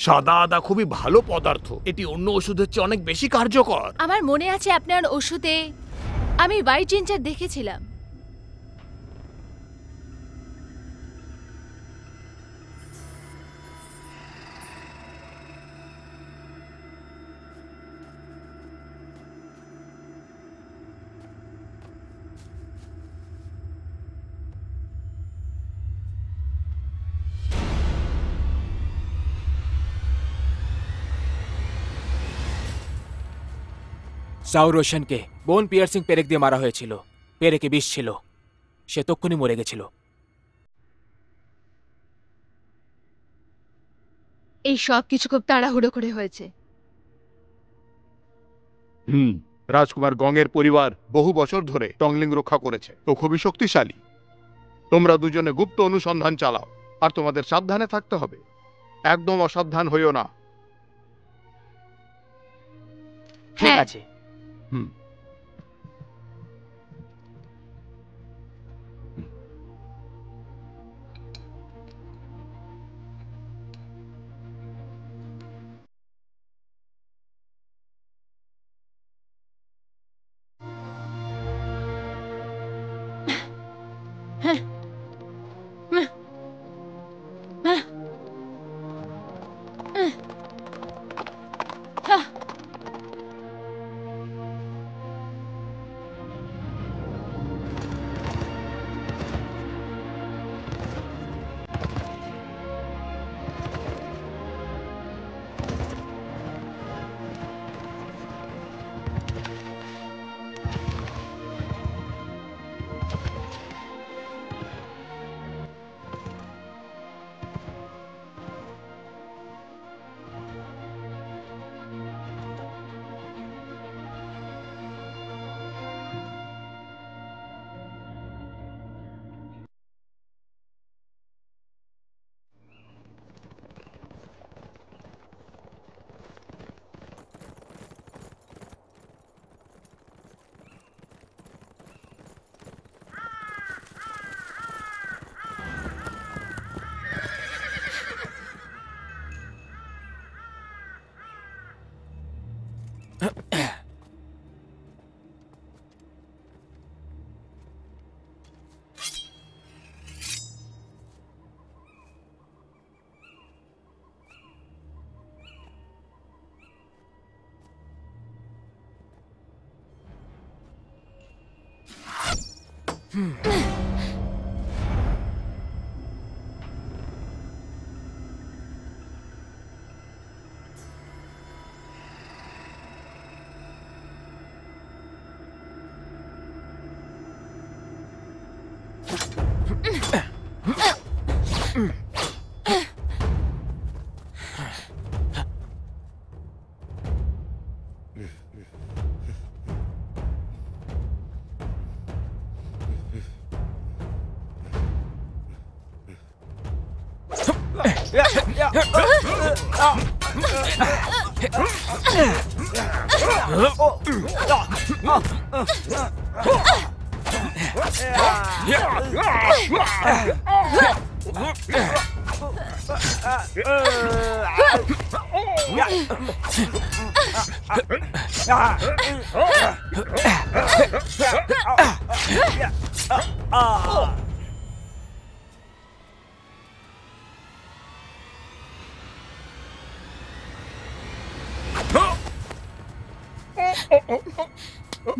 সাদা আদা খুবই ভালো পদার্থ, এটি অন্য ওষুধের চেয়ে অনেক বেশি কার্যকর। আমার মনে আছে আপনার ওষুধে আমি হোয়াইট জিঞ্জার দেখেছিলাম। সাউ রোশনকে বোন পিয়ার্সিং পেরেক দিয়ে মারা হয়েছিল। পেরেকে বিষ ছিল, সে তক্ষুনি মরে গেছিল। এই সব কিছু খুব তাড়াহুড়ো করে হয়েছে। রাজকুমার গঙের পরিবার বহু বছর ধরে টংলিং রক্ষা করেছে, তো খুবই শক্তিশালী। তোমরা দুজনে গুপ্ত অনুসন্ধান চালাও, আর তোমাদের সাবধানে থাকতে হবে, একদম অসাবধান হইও না। ঠিক আছে।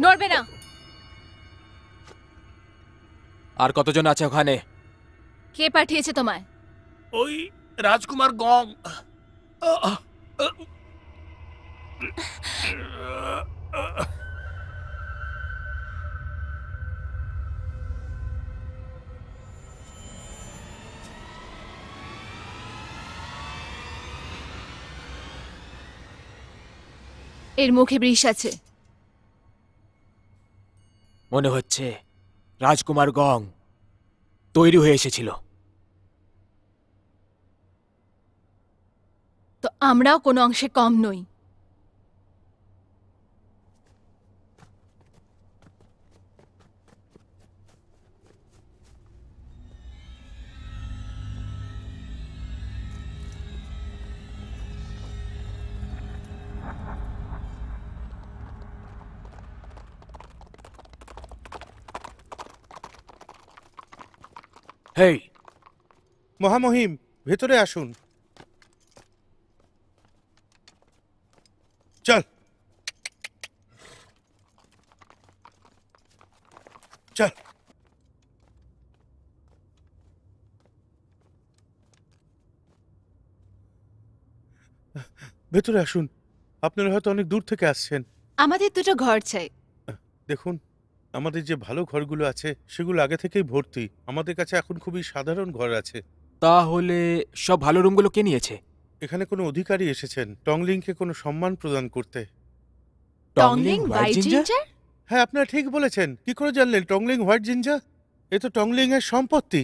নড়বে না। আর কতজন আছে ওখানে? কে পাঠিয়েছে তোমায়? ওই রাজকুমার গং। এর মুখে বিষ আছে। মনে হচ্ছে রাজকুমার গং তৈরি হয়ে এসেছিল। তো আমরাও কোনো অংশে কম নই। হেই, মহামহিম, ভেতরে আসুন। চল চল। ভেতরে আসুন। আপনারা হয়তো অনেক দূর থেকে আসছেন। আমাদের দুটো ঘর চাই। দেখুন, আমাদের যে ভালো ঘরগুলো আছে সেগুলো আগে থেকেই ভর্তি। আমাদের কাছে এখন খুবই সাধারণ ঘর আছে। তাহলে সব ভালো রুমগুলো কে নিয়েছে? এখানে কোনো অধিকারী এসেছেন টংলিংকে কোনো সম্মান প্রদান করতে। Tongling white ginger? হ্যাঁ, আপনারা ঠিক বলেছেন। কি করে জানলেন টংলিং হোয়াইট জিঞ্জার? এ তো টংলিং এর সম্পত্তি।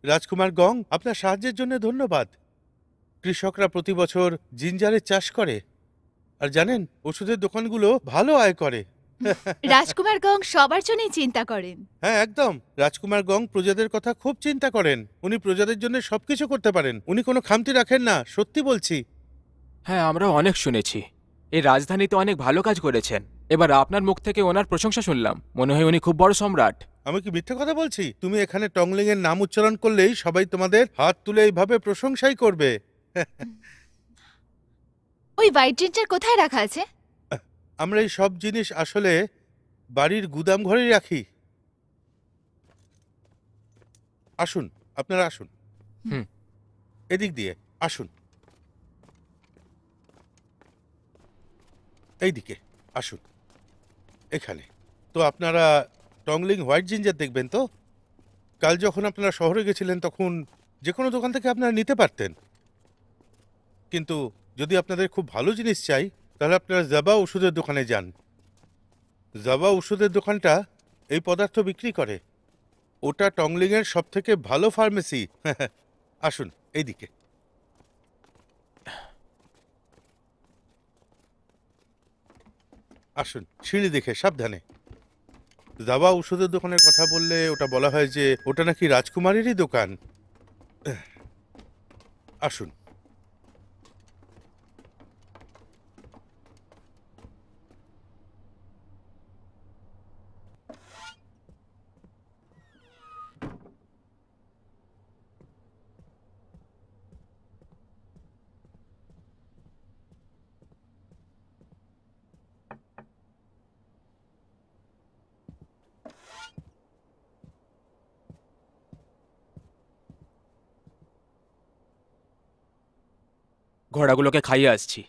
রাজকুমার গং, আপনার সাহায্যের জন্য ধন্যবাদ। কৃষকরা প্রতি বছর জিঞ্জারের চাষ করে, আর জানেন ওষুধের দোকানগুলো ভালো আয় করে। রাজকুমার গং সবার জন্যই চিন্তা করেন। হ্যাঁ, একদম। রাজকুমার গং প্রজাদের কথা খুব চিন্তা করেন। উনি প্রজাদের জন্য সবকিছু করতে পারেন। উনি কোনো খামতি রাখেন না, সত্যি বলছি। হ্যাঁ, আমরা অনেক শুনেছি। এই রাজধানীতে অনেক ভালো কাজ করেছেন। এবার আপনার মুখ থেকে ওনার প্রশংসা শুনলাম। মনে হয় উনি খুব বড় সম্রাট। আমি কি মিথ্যে কথা বলছি? তুমি এখানে টংলিং এর নাম উচ্চারণ করলেই সবাই তোমাদের হাত তুলে এইভাবে প্রশংসাই করবে। ওই হোয়াইট জিঞ্জার কোথায় রাখা আছে? আমরা এই সব জিনিস আসলে বাড়ির গুদাম ঘরেই রাখি। আসুন, আপনারা আসুন। হুম। এদিক দিয়ে আসুন। এইদিকে আসুন, এখানে। তো আপনারা টংলিং হোয়াইট জিঞ্জার দেখবেন তো? কাল যখন আপনারা শহরে গেছিলেন তখন যে কোনো দোকান থেকে আপনারা নিতে পারতেন, কিন্তু যদি আপনাদের খুব ভালো জিনিস চাই তাহলে আপনারা জাবা ওষুধের দোকানে যান। জাবা ওষুধের দোকানটা এই পদার্থ বিক্রি করে। ওটা টংলিং এর সব থেকে ভালো ফার্মেসি। আসুন এইদিকে। আসুন, সিঁড়ি দেখে সাবধানে। জাবা ওষুধের দোকানের কথা বললে ওটা বলা হয় যে ওটা নাকি রাজকুমারেরই দোকান। আসুন। ঘোড়াগুলোকে খাইয়ে আসছি।